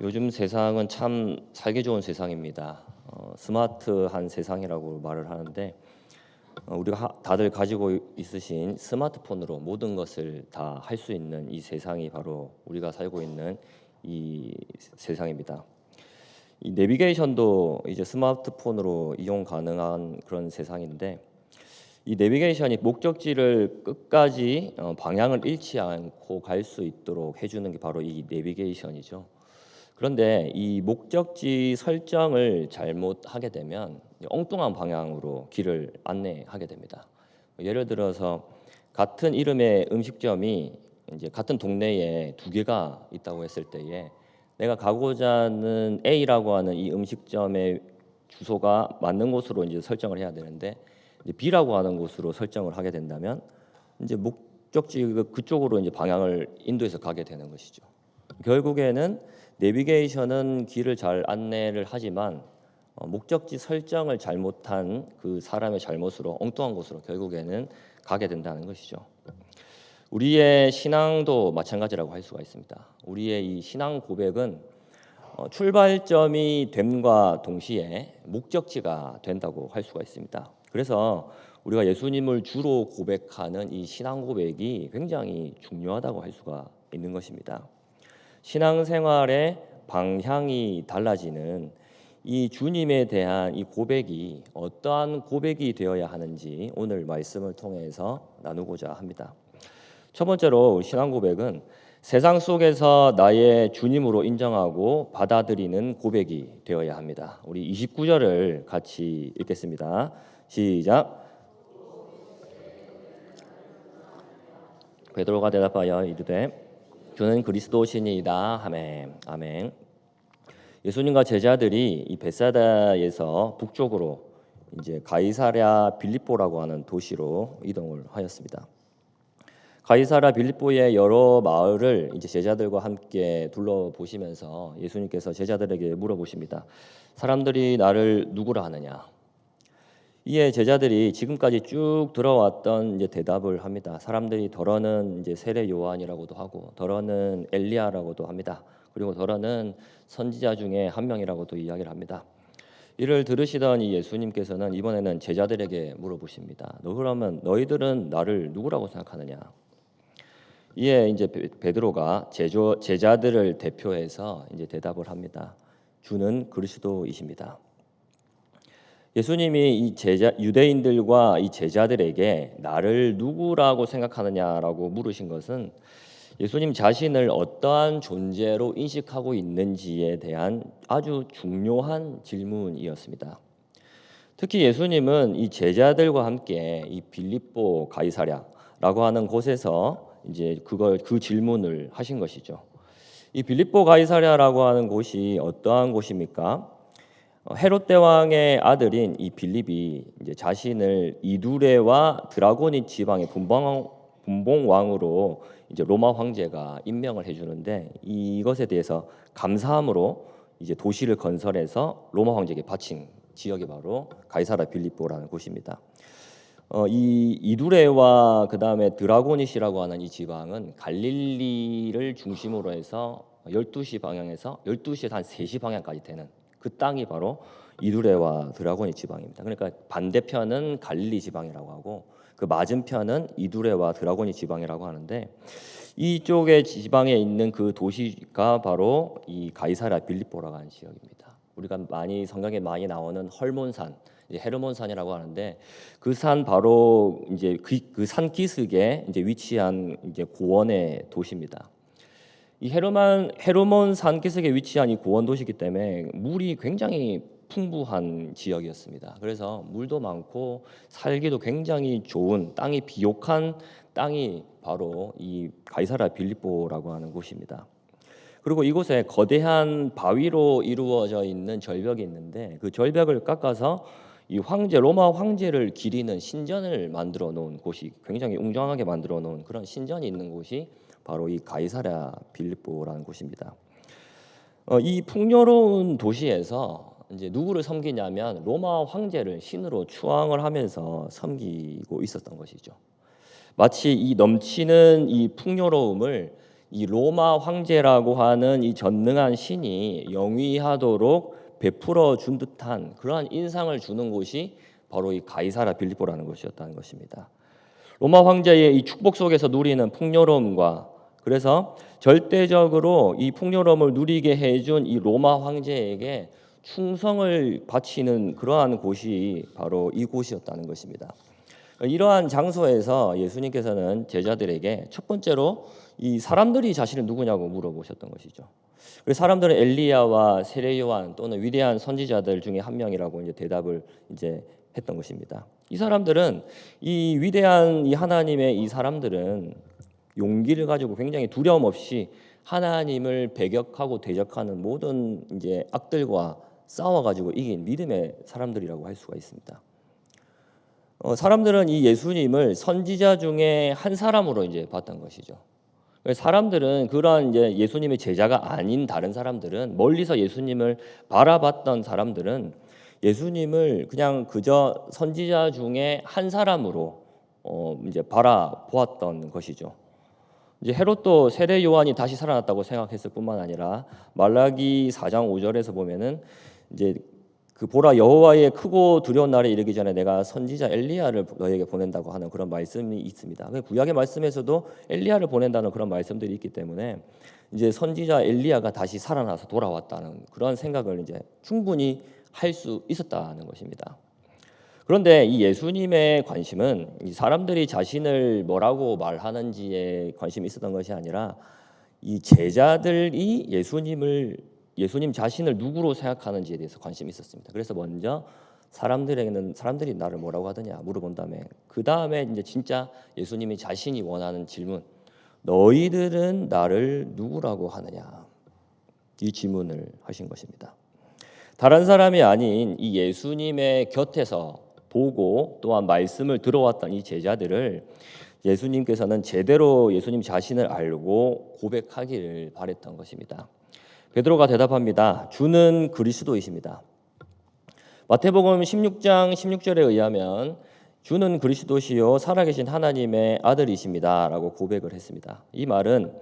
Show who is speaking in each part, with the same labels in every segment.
Speaker 1: 요즘 세상은 참 살기 좋은 세상입니다. 스마트한 세상이라고 말을 하는데 우리가 다들 가지고 있으신 스마트폰으로 모든 것을 다 할 수 있는 이 세상이 바로 우리가 살고 있는 이 세상입니다. 이 내비게이션도 이제 스마트폰으로 이용 가능한 그런 세상인데 이 내비게이션이 목적지를 끝까지 방향을 잃지 않고 갈 수 있도록 해주는 게 바로 이 내비게이션이죠. 그런데 이 목적지 설정을 잘못하게 되면 엉뚱한 방향으로 길을 안내하게 됩니다. 예를 들어서 같은 이름의 음식점이 이제 같은 동네에 두 개가 있다고 했을 때에 내가 가고자 하는 A라고 하는 이 음식점의 주소가 맞는 곳으로 이제 설정을 해야 되는데 이제 B라고 하는 곳으로 설정을 하게 된다면 이제 목적지 그쪽으로 이제 방향을 인도해서 가게 되는 것이죠. 결국에는 내비게이션은 길을 잘 안내를 하지만 목적지 설정을 잘못한 그 사람의 잘못으로 엉뚱한 곳으로 결국에는 가게 된다는 것이죠. 우리의 신앙도 마찬가지라고 할 수가 있습니다. 우리의 이 신앙 고백은 출발점이 됨과 동시에 목적지가 된다고 할 수가 있습니다. 그래서 우리가 예수님을 주로 고백하는 이 신앙 고백이 굉장히 중요하다고 할 수가 있는 것입니다. 신앙생활의 방향이 달라지는 이 주님에 대한 이 고백이 어떠한 고백이 되어야 하는지 오늘 말씀을 통해서 나누고자 합니다. 첫 번째로 신앙 고백은 세상 속에서 나의 주님으로 인정하고 받아들이는 고백이 되어야 합니다. 우리 29절을 같이 읽겠습니다. 시작. 베드로가 대답하여 이르되 주는 그리스도시니이다. 아멘. 아멘. 예수님과 제자들이 이 벳사다에서 북쪽으로 이제 가이사랴 빌립보라고 하는 도시로 이동을 하였습니다. 가이사랴 빌립보의 여러 마을을 이제 제자들과 함께 둘러보시면서 예수님께서 제자들에게 물어보십니다. 사람들이 나를 누구라 하느냐? 이에 제자들이 지금까지 쭉 들어왔던 이제 대답을 합니다. 사람들이 더러는 이제 세례 요한이라고도 하고 더러는 엘리야라고도 합니다. 그리고 더러는 선지자 중에 한 명이라고도 이야기를 합니다. 이를 들으시던 이 예수님께서는 이번에는 제자들에게 물어보십니다. 너 그러면 너희들은 나를 누구라고 생각하느냐? 이에 이제 베드로가 제자들을 대표해서 이제 대답을 합니다. 주는 그리스도이십니다. 예수님이 이 유대인들과 이 제자들에게 나를 누구라고 생각하느냐라고 물으신 것은 예수님 자신을 어떠한 존재로 인식하고 있는지에 대한 아주 중요한 질문이었습니다. 특히 예수님은 이 제자들과 함께 이 빌립보 가이사랴라고 하는 곳에서 이제 그 질문을 하신 것이죠. 이 빌립보 가이사랴라고 하는 곳이 어떠한 곳입니까? 헤롯 대왕의 아들인 이 빌립이 이제 자신을 이두레와 드라고니 지방의 분봉 왕으로 이제 로마 황제가 임명을 해주는데 이것에 대해서 감사함으로 이제 도시를 건설해서 로마 황제에게 바친 지역이 바로 가이사랴 빌립보라는 곳입니다. 이 이두레와 그 다음에 드라고니시라고 하는 이 지방은 갈릴리를 중심으로 해서 12시 방향에서 12시에서 한 3시 방향까지 되는 그 땅이 바로 이두레와 드라고니 지방입니다. 그러니까 반대편은 갈릴리 지방이라고 하고 그 맞은편은 이두레와 드라고니 지방이라고 하는데 이쪽의 지방에 있는 그 도시가 바로 이 가이사랴 빌립보라고 하는 지역입니다. 우리가 성경에 많이 나오는 헐몬산, 헤르몬산이라고 하는데 그 산 바로 이제 그 산 기슭에 이제 위치한 이제 고원의 도시입니다. 이 헤르몬 산 기슭에 위치한 이 고원 도시이기 때문에 물이 굉장히 풍부한 지역이었습니다. 그래서 물도 많고 살기도 굉장히 좋은 땅이 비옥한 땅이 바로 이 가이사랴 빌립보라고 하는 곳입니다. 그리고 이곳에 거대한 바위로 이루어져 있는 절벽이 있는데 그 절벽을 깎아서 이 로마 황제를 기리는 신전을 만들어 놓은 곳이 굉장히 웅장하게 만들어 놓은 그런 신전이 있는 곳이 바로 이 가이사랴 빌립보라는 곳입니다. 이 풍요로운 도시에서 이제 누구를 섬기냐면 로마 황제를 신으로 추앙을 하면서 섬기고 있었던 것이죠. 마치 이 넘치는 이 풍요로움을 이 로마 황제라고 하는 이 전능한 신이 영위하도록 베풀어 준 듯한 그러한 인상을 주는 곳이 바로 이 가이사랴 빌립보라는 것이었다는 것입니다. 로마 황제의 이 축복 속에서 누리는 풍요로움과 그래서 절대적으로 이 풍요로움을 누리게 해준 이 로마 황제에게 충성을 바치는 그러한 곳이 바로 이곳이었다는 것입니다. 이러한 장소에서 예수님께서는 제자들에게 첫 번째로 이 사람들이 자신을 누구냐고 물어보셨던 것이죠. 그래서 사람들은 엘리야와 세례 요한 또는 위대한 선지자들 중에 한 명이라고 이제 대답을 이제 했던 것입니다. 이 사람들은 이 위대한 이 하나님의 이 사람들은 용기를 가지고 굉장히 두려움 없이 하나님을 배격하고 대적하는 모든 이제 악들과 싸워가지고 이긴 믿음의 사람들이라고 할 수가 있습니다. 사람들은 이 예수님을 선지자 중에 한 사람으로 이제 봤던 것이죠. 사람들은 그런 이제 예수님의 제자가 아닌 다른 사람들은 멀리서 예수님을 바라봤던 사람들은 예수님을 그냥 그저 선지자 중에 한 사람으로 이제 바라보았던 것이죠. 이제 헤롯도 세례 요한이 다시 살아났다고 생각했을 뿐만 아니라 말라기 4장 5절에서 보면은 이제 그 보라 여호와의 크고 두려운 날에 이르기 전에 내가 선지자 엘리야를 너에게 보낸다고 하는 그런 말씀이 있습니다. 구약의 말씀에서도 엘리야를 보낸다는 그런 말씀들이 있기 때문에 이제 선지자 엘리야가 다시 살아나서 돌아왔다는 그런 생각을 이제 충분히 할 수 있었다는 것입니다. 그런데 이 예수님의 관심은 이 사람들이 자신을 뭐라고 말하는지에 관심이 있었던 것이 아니라 이 제자들이 예수님 자신을 누구로 생각하는지에 대해서 관심이 있었습니다. 그래서 먼저 사람들이 나를 뭐라고 하더냐 물어본 다음에 그 다음에 이제 진짜 예수님이 자신이 원하는 질문, 너희들은 나를 누구라고 하느냐, 이 질문을 하신 것입니다. 다른 사람이 아닌 이 예수님의 곁에서 보고 또한 말씀을 들어왔던 이 제자들을 예수님께서는 제대로 예수님 자신을 알고 고백하기를 바랬던 것입니다. 베드로가 대답합니다. 주는 그리스도이십니다. 마태복음 16장 16절에 의하면 주는 그리스도시요 살아계신 하나님의 아들이십니다 라고 고백을 했습니다. 이 말은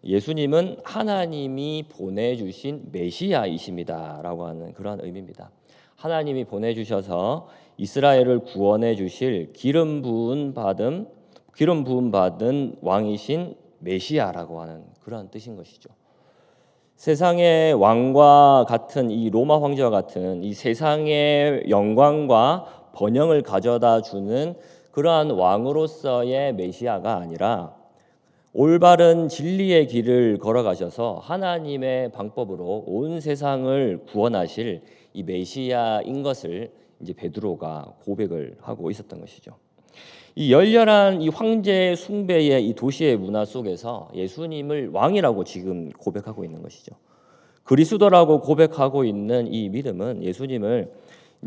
Speaker 1: 예수님은 하나님이 보내주신 메시아이십니다 라고 하는 그러한 의미입니다. 하나님이 보내주셔서 이스라엘을 구원해 주실 기름 부은 받은 왕이신 메시아라고 하는 그러한 뜻인 것이죠. 세상의 왕과 같은 이 로마 황제와 같은 이 세상의 영광과 번영을 가져다 주는 그러한 왕으로서의 메시아가 아니라 올바른 진리의 길을 걸어가셔서 하나님의 방법으로 온 세상을 구원하실 이 메시아인 것을 이제 베드로가 고백을 하고 있었던 것이죠. 이 열렬한 이 황제 숭배의 이 도시의 문화 속에서 예수님을 왕이라고 지금 고백하고 있는 것이죠. 그리스도라고 고백하고 있는 이 믿음은 예수님을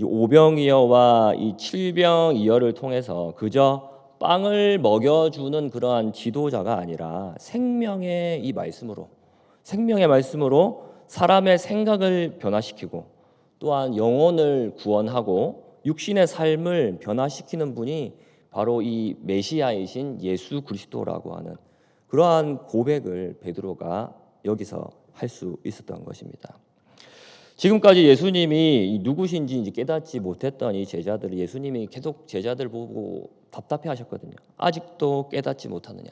Speaker 1: 오병이어와 이 칠병이어를 통해서 그저 빵을 먹여주는 그러한 지도자가 아니라 생명의 말씀으로 사람의 생각을 변화시키고 또한 영혼을 구원하고 육신의 삶을 변화시키는 분이 바로 이 메시아이신 예수 그리스도라고 하는 그러한 고백을 베드로가 여기서 할 수 있었던 것입니다. 지금까지 예수님이 누구신지 이제 깨닫지 못했던 이 제자들이 예수님이 계속 제자들 보고 답답해하셨거든요. 아직도 깨닫지 못하느냐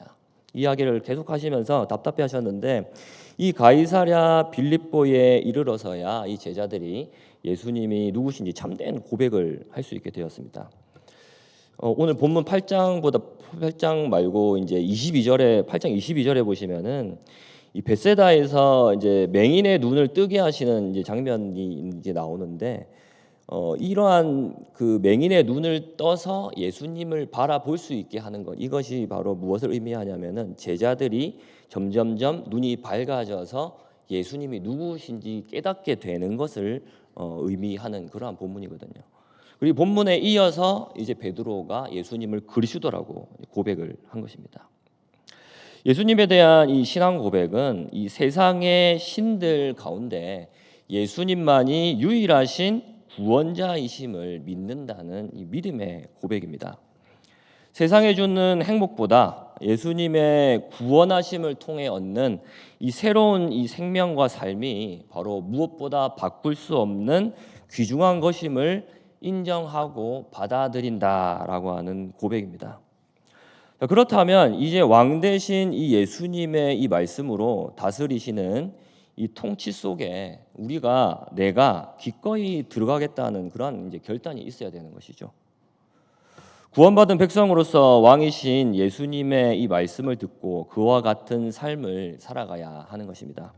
Speaker 1: 이야기를 계속 하시면서 답답해하셨는데 이 가이사랴 빌립보에 이르러서야 이 제자들이 예수님이 누구신지 참된 고백을 할 수 있게 되었습니다. 오늘 본문 8장 말고 이제 8장 22절에 보시면은 이 벳세다에서 이제 맹인의 눈을 뜨게 하시는 이제 장면이 이제 나오는데 이러한 그 맹인의 눈을 떠서 예수님을 바라볼 수 있게 하는 것, 이것이 바로 무엇을 의미하냐면은 제자들이 점점점 눈이 밝아져서 예수님이 누구신지 깨닫게 되는 것을 의미하는 그러한 본문이거든요. 그리고 본문에 이어서 이제 베드로가 예수님을 그리스도라고 고백을 한 것입니다. 예수님에 대한 이 신앙 고백은 이 세상의 신들 가운데 예수님만이 유일하신 구원자이심을 믿는다는 이 믿음의 고백입니다. 세상에 주는 행복보다 예수님의 구원하심을 통해 얻는 이 새로운 이 생명과 삶이 바로 무엇보다 바꿀 수 없는 귀중한 것임을 인정하고 받아들인다라고 하는 고백입니다. 그렇다면 이제 왕 대신 이 예수님의 이 말씀으로 다스리시는 이 통치 속에 내가 기꺼이 들어가겠다는 그런 이제 결단이 있어야 되는 것이죠. 구원받은 백성으로서 왕이신 예수님의 이 말씀을 듣고 그와 같은 삶을 살아가야 하는 것입니다.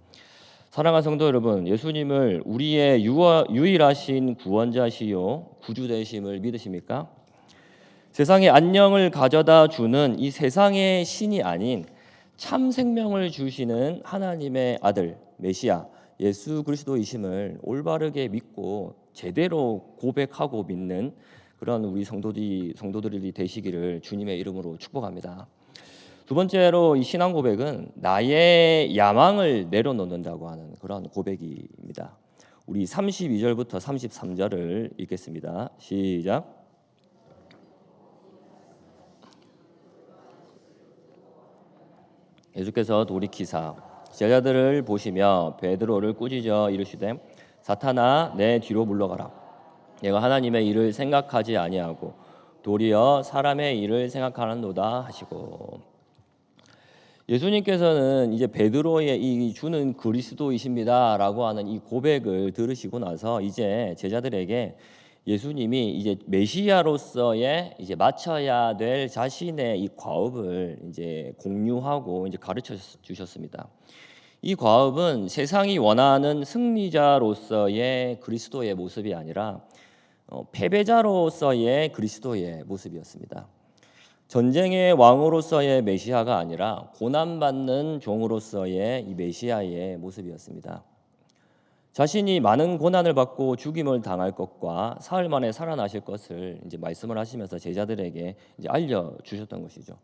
Speaker 1: 사랑하는 성도 여러분, 예수님을 우리의 유일하신 구원자시요 구주 되심을 믿으십니까? 세상에 안녕을 가져다 주는 이 세상의 신이 아닌 참 생명을 주시는 하나님의 아들 메시아 예수 그리스도이심을 올바르게 믿고 제대로 고백하고 믿는 그런 우리 성도들이 되시기를 주님의 이름으로 축복합니다. 두 번째로 이 신앙 고백은 나의 야망을 내려놓는다고 하는 그런 고백입니다. 우리 32절부터 33절을 읽겠습니다. 시작. 예수께서 돌이키사 제자들을 보시며 베드로를 꾸짖어 이르시되 사탄아 내 뒤로 물러가라. 내가 하나님의 일을 생각하지 아니하고 도리어 사람의 일을 생각하는도다 하시고, 예수님께서는 이제 베드로의 이 주는 그리스도이십니다라고 하는 이 고백을 들으시고 나서 이제 제자들에게 예수님이 이제 메시아로서의 이제 마쳐야 될 자신의 이 과업을 이제 공유하고 이제 가르쳐 주셨습니다. 이 과업은 세상이 원하는 승리자로서의 그리스도의 모습이 아니라 패배자로서의 그리스도의 모습이었습니다. 전쟁의 왕으로서의 메시아가 아니라 고난받는 종으로서의 이 메시아의 모습이었습니다. 자신이 많은 고난을 받고 죽임을 당할 것과 사흘 만에 살아나실 것을 이제 말씀을 하시면서 제자들에게 이제 알려 주셨던 것이죠.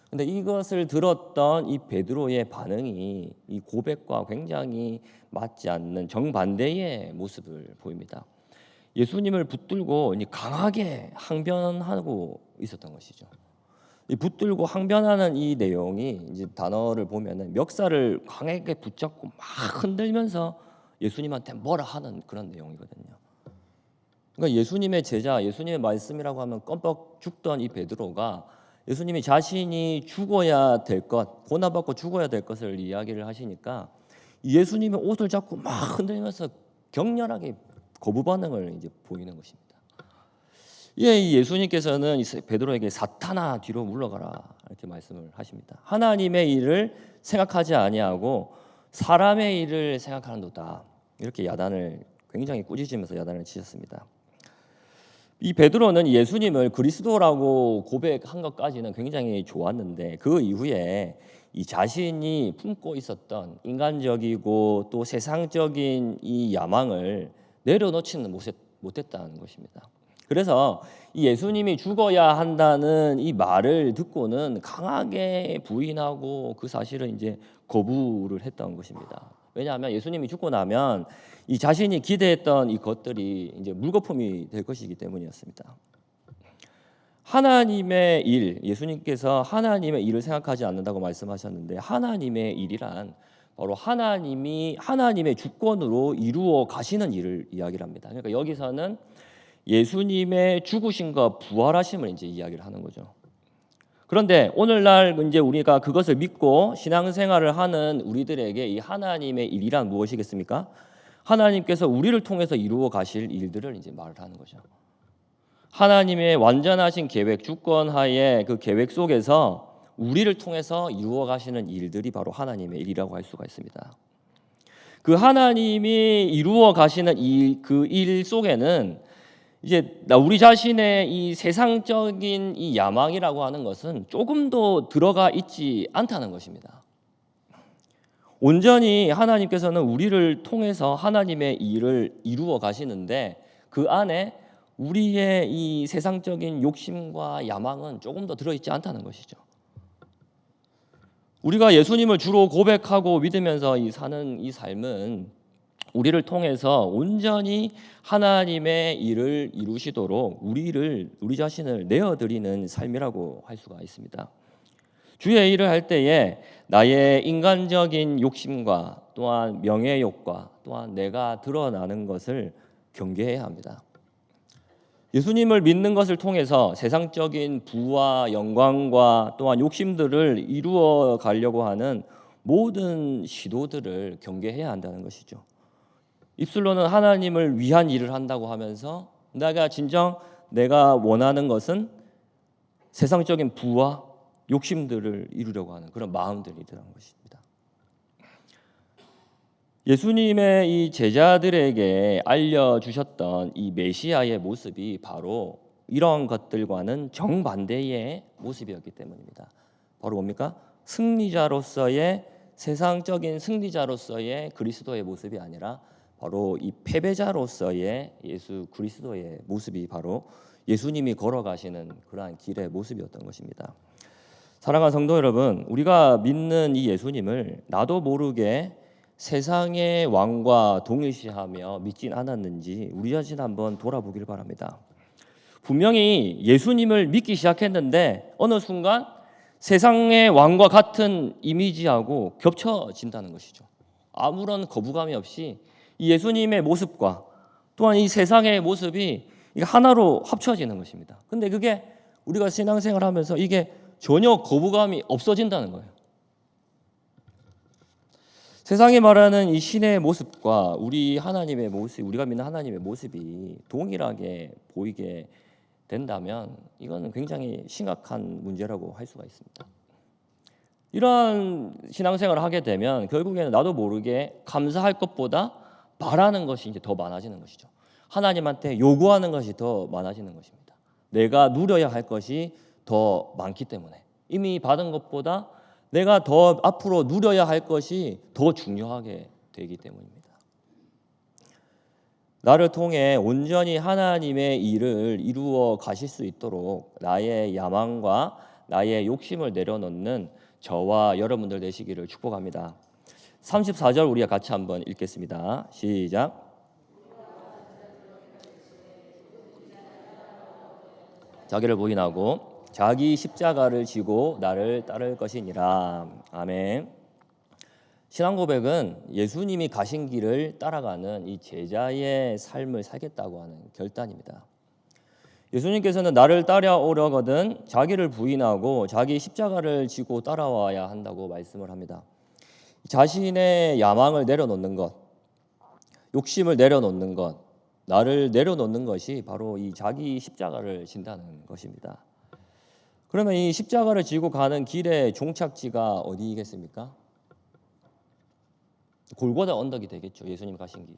Speaker 1: 근데 이것을 들었던 이 베드로의 반응이 이 고백과 굉장히 맞지 않는 정반대의 모습을 보입니다. 예수님을 붙들고 강하게 항변하고 있었던 것이죠. 이 붙들고 항변하는 이 내용이 이제 단어를 보면은 멱살을 강하게 붙잡고 막 흔들면서 예수님한테 뭐라 하는 그런 내용이거든요. 그러니까 예수님의 제자, 예수님의 말씀이라고 하면 껌뻑 죽던 이 베드로가 예수님이 자신이 죽어야 될 것, 고난받고 죽어야 될 것을 이야기를 하시니까 예수님의 옷을 잡고 막 흔들면서 격렬하게 거부 반응을 이제 보이는 것입니다. 예수님께서는 베드로에게 사탄아 뒤로 물러가라 이렇게 말씀을 하십니다. 하나님의 일을 생각하지 아니하고 사람의 일을 생각하는도다. 이렇게 야단을 굉장히 꾸짖으면서 야단을 치셨습니다. 이 베드로는 예수님을 그리스도라고 고백한 것까지는 굉장히 좋았는데 그 이후에 이 자신이 품고 있었던 인간적이고 또 세상적인 이 야망을 내려놓지는 못했다는 것입니다. 그래서 이 예수님이 죽어야 한다는 이 말을 듣고는 강하게 부인하고 그 사실을 이제 거부를 했던 것입니다. 왜냐하면 예수님이 죽고 나면 이 자신이 기대했던 이 것들이 이제 물거품이 될 것이기 때문이었습니다. 하나님의 일, 예수님께서 하나님의 일을 생각하지 않는다고 말씀하셨는데 하나님의 일이란 바로 하나님이 하나님의 주권으로 이루어 가시는 일을 이야기를 합니다. 그러니까 여기서는 예수님의 죽으심과 부활하심을 이제 이야기를 하는 거죠. 그런데 오늘날 이제 우리가 그것을 믿고 신앙생활을 하는 우리들에게 이 하나님의 일이란 무엇이겠습니까? 하나님께서 우리를 통해서 이루어 가실 일들을 이제 말을 하는 거죠. 하나님의 완전하신 계획, 주권하에 그 계획 속에서 우리를 통해서 이루어 가시는 일들이 바로 하나님의 일이라고 할 수가 있습니다. 그 하나님이 이루어 가시는 그 일 속에는 이제 우리 자신의 이 세상적인 이 야망이라고 하는 것은 조금도 들어가 있지 않다는 것입니다. 온전히 하나님께서는 우리를 통해서 하나님의 일을 이루어 가시는데 그 안에 우리의 이 세상적인 욕심과 야망은 조금 더 들어있지 않다는 것이죠. 우리가 예수님을 주로 고백하고 믿으면서 사는 이 삶은 우리를 통해서 온전히 하나님의 일을 이루시도록 우리 자신을 내어드리는 삶이라고 할 수가 있습니다. 주의 일을 할 때에 나의 인간적인 욕심과 또한 명예욕과 또한 내가 드러나는 것을 경계해야 합니다. 예수님을 믿는 것을 통해서 세상적인 부와 영광과 또한 욕심들을 이루어 가려고 하는 모든 시도들을 경계해야 한다는 것이죠. 입술로는 하나님을 위한 일을 한다고 하면서 내가 원하는 것은 세상적인 부와 욕심들을 이루려고 하는 그런 마음들이라는 것입니다. 예수님의 이 제자들에게 알려주셨던 이 메시아의 모습이 바로 이런 것들과는 정반대의 모습이었기 때문입니다. 바로 뭡니까? 승리자로서의 세상적인 승리자로서의 그리스도의 모습이 아니라 바로 이 패배자로서의 예수 그리스도의 모습이 바로 예수님이 걸어가시는 그러한 길의 모습이었던 것입니다. 사랑하는 성도 여러분, 우리가 믿는 이 예수님을 나도 모르게 세상의 왕과 동일시하며 믿진 않았는지 우리 자신 한번 돌아보길 바랍니다. 분명히 예수님을 믿기 시작했는데 어느 순간 세상의 왕과 같은 이미지하고 겹쳐진다는 것이죠. 아무런 거부감이 없이 이 예수님의 모습과 또한 이 세상의 모습이 하나로 합쳐지는 것입니다. 근데 그게 우리가 신앙생활 하면서 이게 전혀 거부감이 없어진다는 거예요. 세상이 말하는 이 신의 모습과 우리 하나님의 모습, 우리가 믿는 하나님의 모습이 동일하게 보이게 된다면 이거는 굉장히 심각한 문제라고 할 수가 있습니다. 이러한 신앙생활을 하게 되면 결국에는 나도 모르게 감사할 것보다 바라는 것이 이제 더 많아지는 것이죠. 하나님한테 요구하는 것이 더 많아지는 것입니다. 내가 누려야 할 것이 더 많기 때문에 이미 받은 것보다 내가 더 앞으로 누려야 할 것이 더 중요하게 되기 때문입니다. 나를 통해 온전히 하나님의 일을 이루어 가실 수 있도록 나의 야망과 나의 욕심을 내려놓는 저와 여러분들 되시기를 축복합니다. 34절 우리가 같이 한번 읽겠습니다. 시작. 자기를 부인하고 자기 십자가를 지고 나를 따를 것이니라. 아멘. 신앙 고백은 예수님이 가신 길을 따라가는 이 제자의 삶을 살겠다고 하는 결단입니다. 예수님께서는 나를 따라오려거든 자기를 부인하고 자기 십자가를 지고 따라와야 한다고 말씀을 합니다. 자신의 야망을 내려놓는 것, 욕심을 내려놓는 것, 나를 내려놓는 것이 바로 이 자기 십자가를 진다는 것입니다. 그러면 이 십자가를 지고 가는 길의 종착지가 어디겠습니까? 골고다 언덕이 되겠죠. 예수님 가신 길.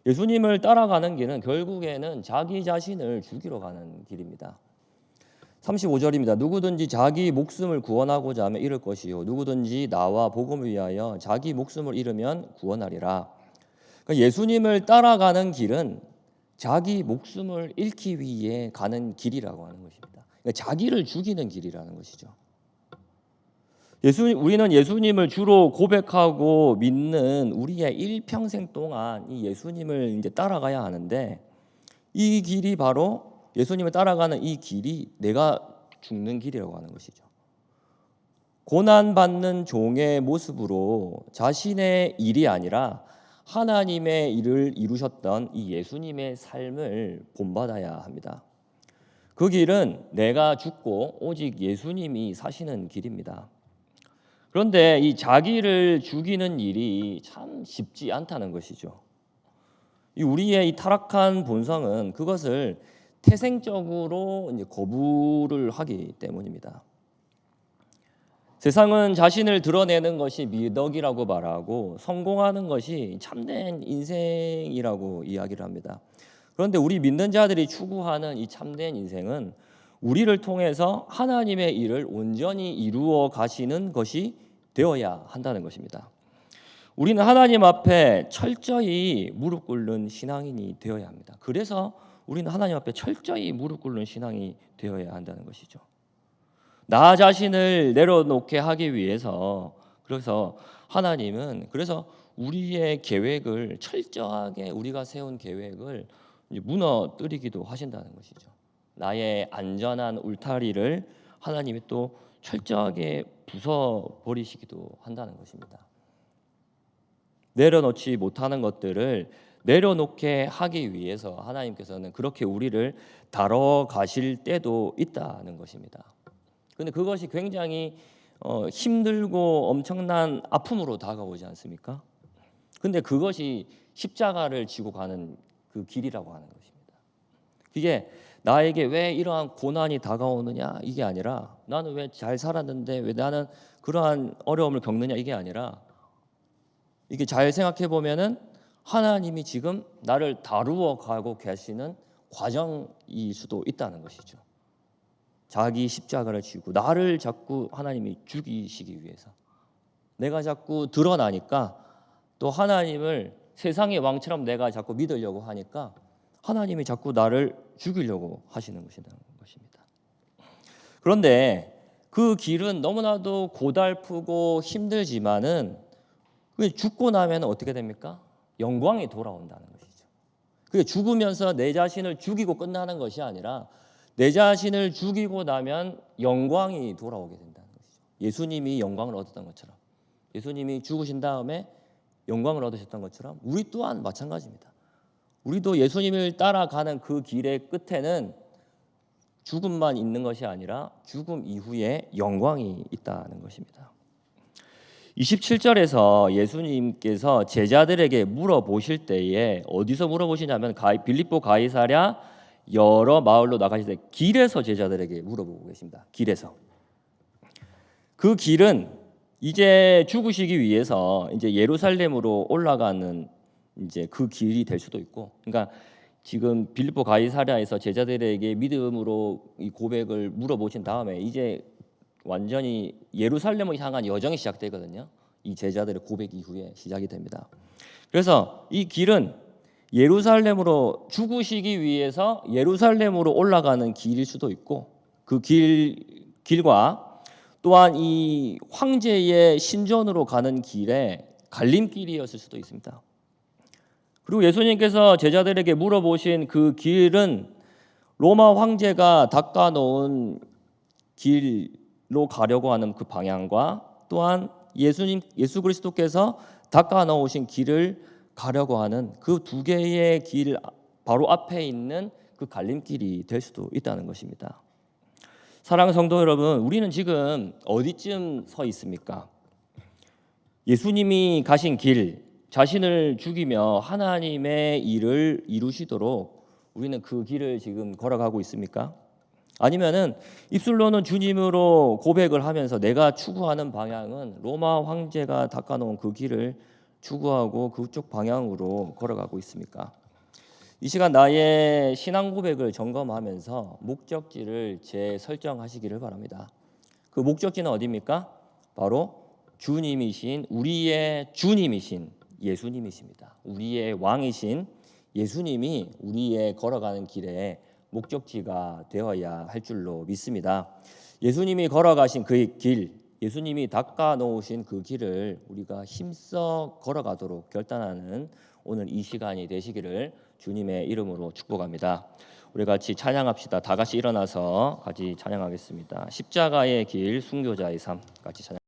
Speaker 1: 예수님을 따라가는 길은 결국에는 자기 자신을 죽이러 가는 길입니다. 35절입니다. 누구든지 자기 목숨을 구원하고자 하면 잃을 것이요 누구든지 나와 복음을 위하여 자기 목숨을 잃으면 구원하리라. 그러니까 예수님을 따라가는 길은 자기 목숨을 잃기 위해 가는 길이라고 하는 것입니다. 그러니까 자기를 죽이는 길이라는 것이죠. 우리는 예수님을 주로 고백하고 믿는 우리의 일평생 동안 이 예수님을 이제 따라가야 하는데 이 길이 바로 예수님을 따라가는 이 길이 내가 죽는 길이라고 하는 것이죠. 고난받는 종의 모습으로 자신의 일이 아니라 하나님의 일을 이루셨던 이 예수님의 삶을 본받아야 합니다. 그 길은 내가 죽고 오직 예수님이 사시는 길입니다. 그런데 이 자기를 죽이는 일이 참 쉽지 않다는 것이죠. 우리의 이 타락한 본성은 그것을 태생적으로 이제 거부를 하기 때문입니다. 세상은 자신을 드러내는 것이 미덕이라고 말하고 성공하는 것이 참된 인생이라고 이야기를 합니다. 그런데 우리 믿는 자들이 추구하는 이 참된 인생은 우리를 통해서 하나님의 일을 온전히 이루어 가시는 것이 되어야 한다는 것입니다. 우리는 하나님 앞에 철저히 무릎 꿇는 신앙인이 되어야 합니다. 그래서 우리는 하나님 앞에 철저히 무릎 꿇는 신앙이 되어야 한다는 것이죠. 나 자신을 내려놓게 하기 위해서 그래서 하나님은 우리의 계획을 철저하게 우리가 세운 계획을 무너뜨리기도 하신다는 것이죠. 나의 안전한 울타리를 하나님이 또 철저하게 부숴 버리시기도 한다는 것입니다. 내려놓지 못하는 것들을 내려놓게 하기 위해서 하나님께서는 그렇게 우리를 다뤄 가실 때도 있다는 것입니다. 근데 그것이 굉장히 힘들고 엄청난 아픔으로 다가오지 않습니까? 근데 그것이 십자가를 지고 가는 그 길이라고 하는 것입니다. 이게 나에게 왜 이러한 고난이 다가오느냐 이게 아니라, 나는 왜 잘 살았는데 왜 나는 그러한 어려움을 겪느냐 이게 아니라, 이게 잘 생각해 보면은 하나님이 지금 나를 다루어 가고 계시는 과정일 수도 있다는 것이죠. 자기 십자가를 지고 나를 자꾸 하나님이 죽이시기 위해서, 내가 자꾸 드러나니까, 또 하나님을 세상의 왕처럼 내가 자꾸 믿으려고 하니까 하나님이 자꾸 나를 죽이려고 하시는 것입니다. 그런데 그 길은 너무나도 고달프고 힘들지만은 죽고 나면 어떻게 됩니까? 영광이 돌아온다는 것이죠. 그게 죽으면서 내 자신을 죽이고 끝나는 것이 아니라, 내 자신을 죽이고 나면 영광이 돌아오게 된다는 것이죠. 예수님이 영광을 얻었던 것처럼, 예수님이 죽으신 다음에 영광을 얻으셨던 것처럼 우리 또한 마찬가지입니다. 우리도 예수님을 따라가는 그 길의 끝에는 죽음만 있는 것이 아니라 죽음 이후에 영광이 있다는 것입니다. 27절에서 예수님께서 제자들에게 물어보실 때에 어디서 물어보시냐면 빌립보 가이사랴 여러 마을로 나가실 때 길에서 제자들에게 물어보고 계십니다. 길에서. 그 길은 이제 죽으시기 위해서 이제 예루살렘으로 올라가는 이제 그 길이 될 수도 있고, 그러니까 지금 빌립보 가이사랴에서 제자들에게 믿음으로 이 고백을 물어보신 다음에 이제 완전히 예루살렘을 향한 여정이 시작되거든요. 이 제자들의 고백 이후에 시작이 됩니다. 그래서 이 길은 예루살렘으로 죽으시기 위해서 예루살렘으로 올라가는 길일 수도 있고, 그 길과 또한 이 황제의 신전으로 가는 길에 갈림길이었을 수도 있습니다. 그리고 예수님께서 제자들에게 물어보신 그 길은 로마 황제가 닦아놓은 길로 가려고 하는 그 방향과, 또한 예수 그리스도께서 닦아놓으신 길을 가려고 하는 그 두 개의 길 바로 앞에 있는 그 갈림길이 될 수도 있다는 것입니다. 사랑하는 성도 여러분, 우리는 지금 어디쯤 서 있습니까? 예수님이 가신 길, 자신을 죽이며 하나님의 일을 이루시도록 우리는 그 길을 지금 걸어가고 있습니까? 아니면은 입술로는 주님으로 고백을 하면서 내가 추구하는 방향은 로마 황제가 닦아놓은 그 길을 추구하고 그쪽 방향으로 걸어가고 있습니까? 이 시간 나의 신앙 고백을 점검하면서 목적지를 재설정하시기를 바랍니다. 그 목적지는 어디입니까? 바로 주님이신, 우리의 주님이신 예수님이십니다. 우리의 왕이신 예수님이 우리의 걸어가는 길에 목적지가 되어야 할 줄로 믿습니다. 예수님이 걸어가신 그 길, 예수님이 닦아 놓으신 그 길을 우리가 힘써 걸어가도록 결단하는 오늘 이 시간이 되시기를 주님의 이름으로 축복합니다. 우리 같이 찬양합시다. 다 같이 일어나서 같이 찬양하겠습니다. 십자가의 길, 순교자의 삶 같이 찬양.